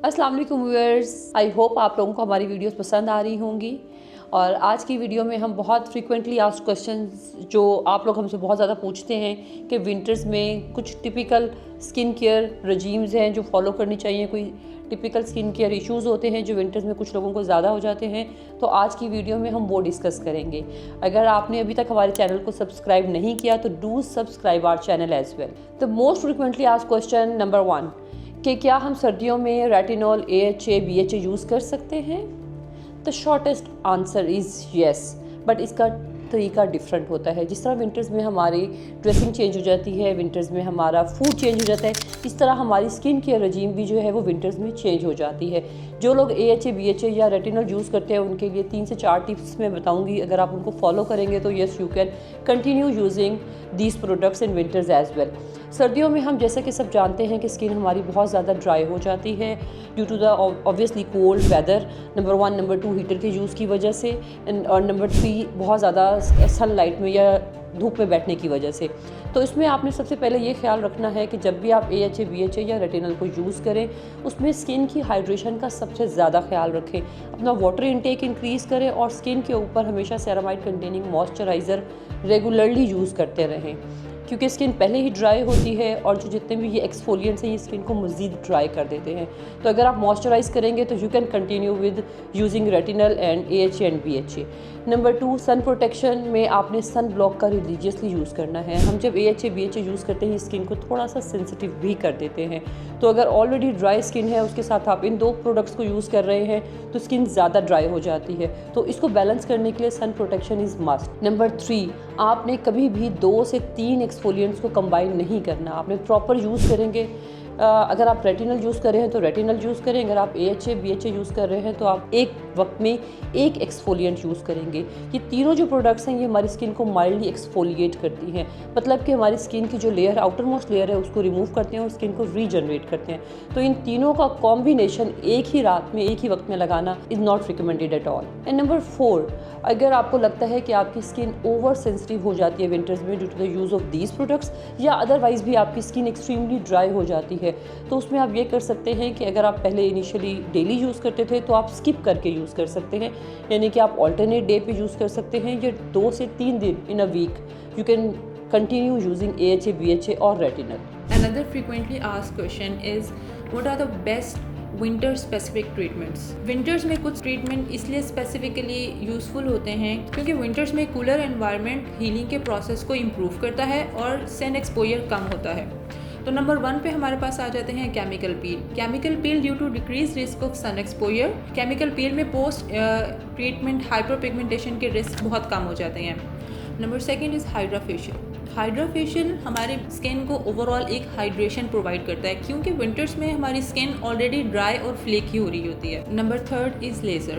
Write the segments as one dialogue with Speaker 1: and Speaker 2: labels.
Speaker 1: अस्सलाम वालेकुम viewers, I hope आप लोगों को हमारी वीडियोस पसंद आ रही होंगी। और आज की वीडियो में हम बहुत फ्रीक्वेंटली आस्क्ड क्वेश्चंस जो आप लोग हमसे बहुत ज़्यादा पूछते हैं कि विंटर्स में कुछ टिपिकल स्किन केयर रजीम्स हैं जो फॉलो करनी चाहिए, कोई टिपिकल स्किन केयर इश्यूज़ होते हैं जो विंटर्स में कुछ लोगों को ज़्यादा हो जाते हैं, तो आज की वीडियो में हम वो डिस्कस करेंगे। अगर आपने अभी तक हमारे चैनल को सब्सक्राइब नहीं किया तो do subscribe our channel as well. The most frequently asked question number 1 कि क्या हम सर्दियों में रेटिनॉल, AHA, BHA यूज़ कर सकते हैं? The shortest answer is yes, but इसका तरीका डिफरेंट होता है। जिस तरह विंटर्स में हमारी ड्रेसिंग चेंज हो जाती है, विंटर्स में हमारा फूड चेंज हो जाता है, इस तरह हमारी स्किन केयर रजीम भी जो है वो विंटर्स में चेंज हो जाती है। जो लोग AHA, BHA या रेटिनॉल यूज़ करते हैं उनके लिए 3 से 4 टिप्स मैं बताऊंगी। अगर आप उनको फॉलो करेंगे तो yes you can continue using these products in winters as well. सर्दियों में हम जैसा कि सब जानते हैं कि स्किन हमारी बहुत ज़्यादा ड्राई हो जाती है due to the obviously cold weather, number 1, number 2 heater के यूज़ की वजह से, और नंबर 3 बहुत ज़्यादा सनलाइट में या धूप में बैठने की वजह से। तो इसमें आपने सबसे पहले ये ख्याल रखना है कि जब भी आप AHA, BHA या रेटिनॉल को यूज़ करें उसमें स्किन की हाइड्रेशन का सबसे ज़्यादा ख्याल रखें। अपना वाटर इनटेक इंक्रीज़ करें और स्किन के ऊपर हमेशा ceramide containing moisturiser regularly use करते रहें, क्योंकि स्किन पहले ही ड्राई होती है और जो जितने भी ये एक्सफोलिएंट्स हैं ये स्किन को मज़ीद ड्राई कर देते हैं। तो अगर आप मॉइस्चराइज करेंगे तो you can continue with using retinal and AHA and BHA। Number 2, sun protection में आपने सन ब्लॉक का रिलीजियसली यूज़ करना है। हम जब AHA, BHA यूज़ करते हैं स्किन को थोड़ा सा सेंसिटिव भी कर देते हैं, तो अगर ऑलरेडी ड्राई स्किन है उसके साथ आप इन 2 प्रोडक्ट्स को यूज़ कर रहे हैं तो स्किन ज़्यादा ड्राई हो जाती है। तो इसको बैलेंस करने के लिए sun protection is must. Number 3, आपने कभी भी 2 से 3 एक्सफोलिएंट्स को कंबाइन नहीं करना। आपने प्रॉपर यूज़ करेंगे। अगर आप रेटिनल यूज़ कर रहे हैं तो रेटिनल यूज़ करें, अगर आप AHA, BHA यूज़ कर रहे हैं तो आप एक वक्त में एक एक्सफोलिएंट यूज़ करेंगे। ये तीनों जो प्रोडक्ट्स हैं ये हमारी स्किन को माइल्डली एक्सफोलिएट करती हैं, मतलब कि हमारी स्किन की जो लेयर, आउटर मोस्ट लेयर है उसको रिमूव करते हैं और स्किन को रीजनरेट करते हैं। तो इन तीनों का कॉम्बिनेशन एक ही रात में, एक ही वक्त में लगाना is not recommended at all. And number 4, अगर आपको लगता है कि आपकी स्किन ओवर सेंसिटिव हो जाती है विंटर्स में due to the use of these products, या अदरवाइज़ भी आपकी स्किन एक्सट्रीमली ड्राई हो जाती है, तो उसमें आप ये कर सकते हैं कि अगर आप पहले इनिशियली डेली यूज़ करते थे तो आप स्किप करके यूज़ कर सकते हैं, यानी कि आप ऑल्टरनेट डे पे यूज़ कर सकते हैं, या 2 से 3 दिन in a week you can continue using AHA, BHA और retinol.
Speaker 2: Another frequently asked question is what are the best winter specific treatments. Winters में कुछ ट्रीटमेंट इसलिए स्पेसिफिकली यूज़फुल होते हैं क्योंकि विंटर्स में कूलर एनवायरनमेंट हीलिंग के प्रोसेस को इम्प्रूव करता है और सन एक्सपोजर कम होता है। तो नंबर 1 पे हमारे पास आ जाते हैं chemical peel. Chemical peel due to decrease risk of sun exposure, chemical peel में पोस्ट ट्रीटमेंट हाइपरपिगमेंटेशन के रिस्क बहुत कम हो जाते हैं। Number 2 is hydra facial. Hydra facial हमारे स्किन को ओवरऑल एक हाइड्रेशन प्रोवाइड करता है क्योंकि विंटर्स में हमारी स्किन ऑलरेडी ड्राई और फ्लेकी हो रही होती है। Number 3 is laser,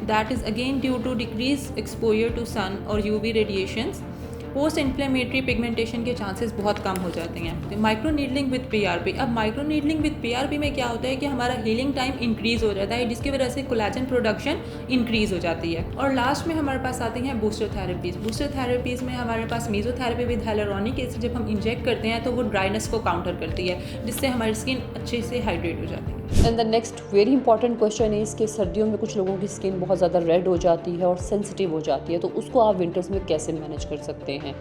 Speaker 2: that is again due to decrease exposure to सन और UV radiations, post inflammatory pigmentation के चांसेस बहुत कम हो जाते हैं। तो माइक्रो नीडलिंग विद PRP। अब माइक्रो नीडलिंग विद PRP में क्या होता है कि हमारा हीलिंग टाइम इंक्रीज़ हो जाता है जिसकी वजह से कोलेजन प्रोडक्शन इंक्रीज़ हो जाती है। और लास्ट में हमारे पास आती हैं बूस्टर थेरेपीज़। बूस्टर थेरेपीज़ में हमारे पास मेसोथेरेपी विद हाइलुरोनिक एसिड जब हम इंजेक्ट करते हैं तो वो ड्राइनेस को काउंटर करती है जिससे हमारी स्किन अच्छे से हाइड्रेट हो जाती है।
Speaker 1: And the next very important question is कि सर्दियों में कुछ लोगों की स्किन बहुत ज़्यादा रेड हो जाती है और सेंसिटिव हो जाती है, तो उसको आप विंटर्स में कैसे मैनेज कर सकते हैं?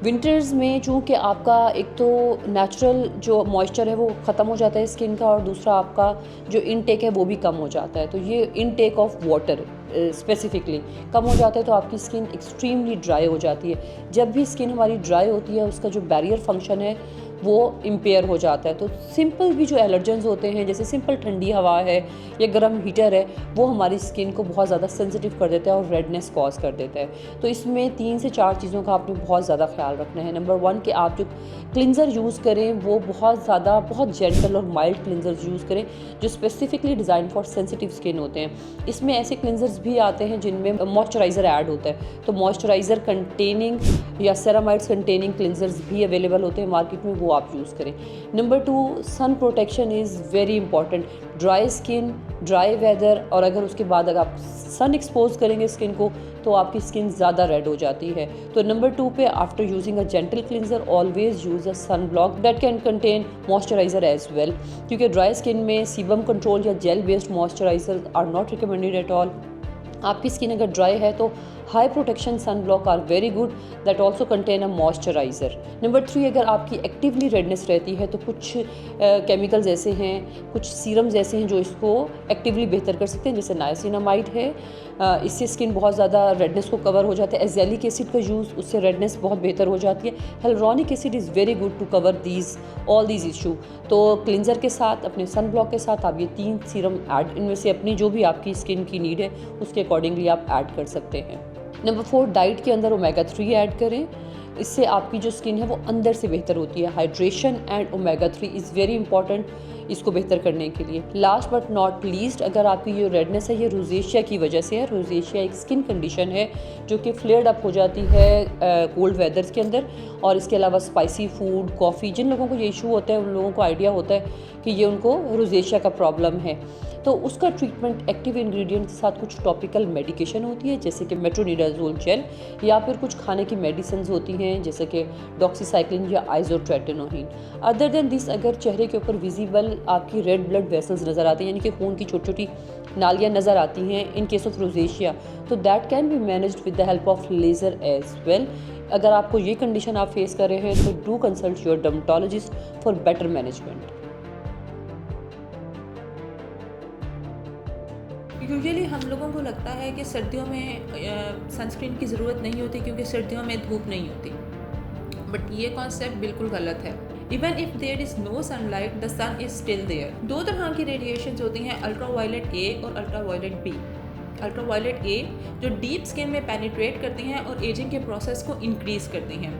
Speaker 1: विंटर्स में चूँकि आपका एक तो नेचुरल जो मॉइस्चर है वो ख़त्म हो जाता है स्किन का, और दूसरा आपका जो इनटेक है वो भी कम हो जाता है। तो ये इनटेक ऑफ वाटर स्पेसिफिकली कम हो जाता है तो आपकी स्किन एक्सट्रीमली ड्राई हो जाती है। जब भी स्किन हमारी ड्राई होती है उसका जो बैरियर फंक्शन है वो इम्पेयर हो जाता है। तो सिंपल भी जो एलर्जेंस होते हैं, जैसे सिंपल ठंडी हवा है या गर्म हीटर है, वो हमारी स्किन को बहुत ज़्यादा सेंसिटिव कर देता है और रेडनेस कॉज कर देता है। तो इसमें 3 से 4 चीज़ों का आपने बहुत ज़्यादा ख्याल रखना है। नंबर 1 कि आप जो क्लिनज़र यूज़ करें वो बहुत जेंटल और माइल्ड क्लिनज़र्स यूज़ करें जो specifically design for sensitive skin होते हैं। इसमें ऐसे क्लिनज़र्स भी आते हैं जिनमें मॉइस्चराइज़र ऐड होता है, तो मॉइस्चराइज़र कंटेनिंग या सेरामाइड्स कंटेनिंग क्लिनज़र्स भी अवेलेबल होते हैं मार्केट में, वो आप यूज़ करें। Number 2, sun protection is very important. Dry skin, dry weather, और अगर उसके बाद अगर आप सन एक्सपोज करेंगे स्किन को तो आपकी स्किन ज़्यादा रेड हो जाती है। तो नंबर 2 पे after using a gentle cleanser always use a sun block that can contain moisturizer as well, क्योंकि ड्राई स्किन में सीबम कंट्रोल या gel based moisturizer are not recommended at all. आपकी स्किन अगर ड्राई है तो high protection sun block are very good that also contain a moisturizer. Number 3, अगर आपकी actively redness रहती है तो कुछ केमिकल्स ऐसे हैं, कुछ सीरम्स ऐसे हैं जो इसको एक्टिवली बेहतर कर सकते हैं, जैसे नाइसिनामाइड है, इससे स्किन बहुत ज़्यादा रेडनेस को कवर हो जाता है। एजेलिक एसिड का यूज़, उससे रेडनेस बहुत बेहतर हो जाती है। Hyaluronic acid is very good to cover all these issue. तो क्लिनजर के साथ, अपने सन ब्लॉक के साथ आप ये 3 सीरम ऐड, इनमें से अपनी जो भी आपकी स्किन की नीड है उसके अकॉर्डिंगली आप ऐड कर सकते हैं। नंबर 4, डाइट के अंदर ओमेगा 3 ऐड करें, इससे आपकी जो स्किन है वो अंदर से बेहतर होती है। Hydration and omega 3 is very important इसको बेहतर करने के लिए। लास्ट बट नॉट लीस्ट, अगर आपकी जो रेडनेस है ये रोजेशिया की वजह से है। रोजेशिया एक स्किन कंडीशन है जो कि फ्लेयर्ड अप हो जाती है कोल्ड वेदर्स के अंदर, और इसके अलावा स्पाइसी फूड, कॉफ़ी, जिन लोगों को ये इशू होता है उन लोगों को आइडिया होता है कि ये उनको रोजेशिया का प्रॉब्लम है, तो उसका ट्रीटमेंट एक्टिव इंग्रेडिएंट के साथ कुछ टॉपिकल मेडिकेशन होती है जैसे कि मेट्रोनिडाजोल जेल, या फिर कुछ खाने की मेडिसिन होती हैं जैसे कि डॉक्सीसाइक्लिन या आइसोट्रेटिनोइन। अदर देन दिस, अगर चेहरे के ऊपर विजिबल आपकी रेड ब्लड वेसल्स नज़र आती हैं, यानी कि खून की छोटी छोटी नालियाँ नज़र आती हैं इन केस ऑफ रोजेशिया, तो that can be managed with the help of laser as well. अगर आपको ये कंडीशन आप फेस कर रहे हैं तो do consult your dermatologist for better management.
Speaker 2: Usually हम लोगों को लगता है कि सर्दियों में सनस्क्रीन की ज़रूरत नहीं होती क्योंकि सर्दियों में धूप नहीं होती, बट ये कॉन्सेप्ट बिल्कुल गलत है। Even if there is no sunlight the sun is still there. 2 तरह की रेडिएशंस होती हैं, अल्ट्रावायलेट ए और अल्ट्रावायलेट बी। अल्ट्रावायलेट ए जो डीप स्किन में पेनिट्रेट करती हैं और एजिंग के प्रोसेस को इंक्रीज़ करती हैं,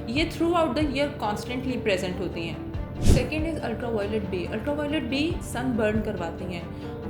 Speaker 2: ये throughout the year constantly present होती हैं। Second is ultraviolet B. Ultraviolet B sun burn करवाती हैं,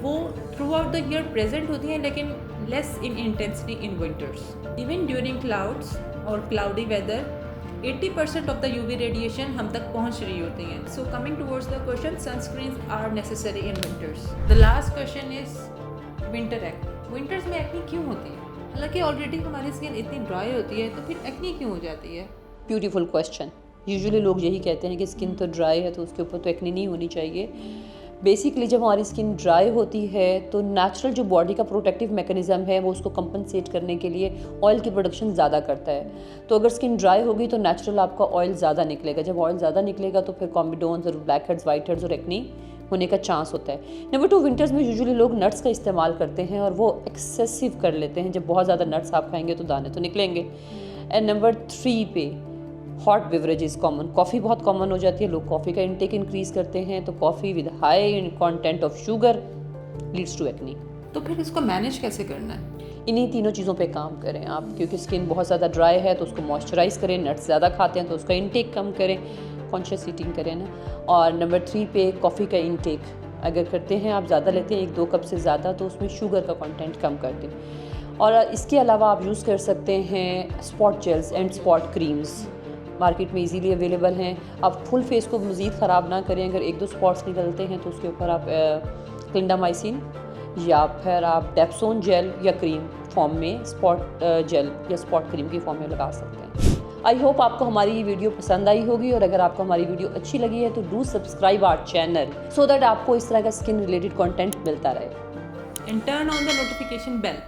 Speaker 2: वो throughout the year present होती हैं लेकिन less in intensity in winters. Even during clouds और cloudy weather 80% of the UV radiation हम तक पहुंच रही होती हैं। So coming towards the question, sunscreen are necessary in winters. The last question is winter acne. Winters में acne क्यों होती है? हालांकि ऑलरेडी हमारी स्किन इतनी ड्राई होती है, तो फिर एक्ने क्यों हो जाती है?
Speaker 1: Beautiful question. यूजुअली लोग यही कहते हैं कि स्किन तो ड्राई है तो उसके ऊपर तो एक्ने नहीं होनी चाहिए। बेसिकली जब हमारी स्किन ड्राई होती है तो नेचुरल जो बॉडी का प्रोटेक्टिव मैकेनिज़्म है वो उसको कंपनसेट करने के लिए ऑयल की प्रोडक्शन ज़्यादा करता है। तो अगर स्किन ड्राई होगी तो नेचुरल आपका ऑयल ज़्यादा निकलेगा। जब ऑयल ज़्यादा निकलेगा तो फिर कॉम्बिडोन्स और ब्लैक हेड्स, वाइट हेड्स और एक्ने होने का चांस होता है। नंबर 2, विंटर्स में यूजुअली लोग नट्स का इस्तेमाल करते हैं और वो एक्सेसिव कर लेते हैं। जब बहुत ज़्यादा नट्स आप खाएंगे तो दाने तो निकलेंगे। एंड नंबर 3 पे हॉट बेवरेजेस कॉमन, कॉफ़ी बहुत कॉमन हो जाती है, लोग कॉफ़ी का इंटेक इंक्रीज़ करते हैं, तो coffee with high content of sugar leads to acne.
Speaker 2: तो फिर इसको मैनेज कैसे करना है?
Speaker 1: इन्हीं तीनों चीज़ों पे काम करें आप, क्योंकि स्किन बहुत ज़्यादा ड्राई है तो उसको मॉइस्चराइज़ करें, नट्स ज़्यादा खाते हैं तो उसका इंटेक कम करें, कॉन्शियस ईटिंग करें ना। और नंबर 3 पे कॉफ़ी का इंटेक अगर करते हैं आप, ज़्यादा लेते हैं 1-2 कप से ज़्यादा, तो उसमें शुगर का कंटेंट कम कर दें। और इसके अलावा आप यूज़ कर सकते हैं spot gels and spot creams, market में इजीली अवेलेबल हैं। आप फुल फेस को मज़ीद ख़राब ना करें। अगर 1-2 स्पॉट्स निकलते हैं तो उसके ऊपर आप क्लिंडामाइसिन या फिर आप डेप्सोन जेल या क्रीम फॉर्म में स्पॉट जेल या स्पॉट क्रीम की फॉर्म में लगा सकते हैं। आई होप आपको हमारी ये वीडियो पसंद आई होगी, और अगर आपको हमारी वीडियो अच्छी लगी है तो do subscribe our channel so that आपको इस तरह का स्किन रिलेटेड कंटेंट मिलता रहे।
Speaker 2: And turn on the notification bell.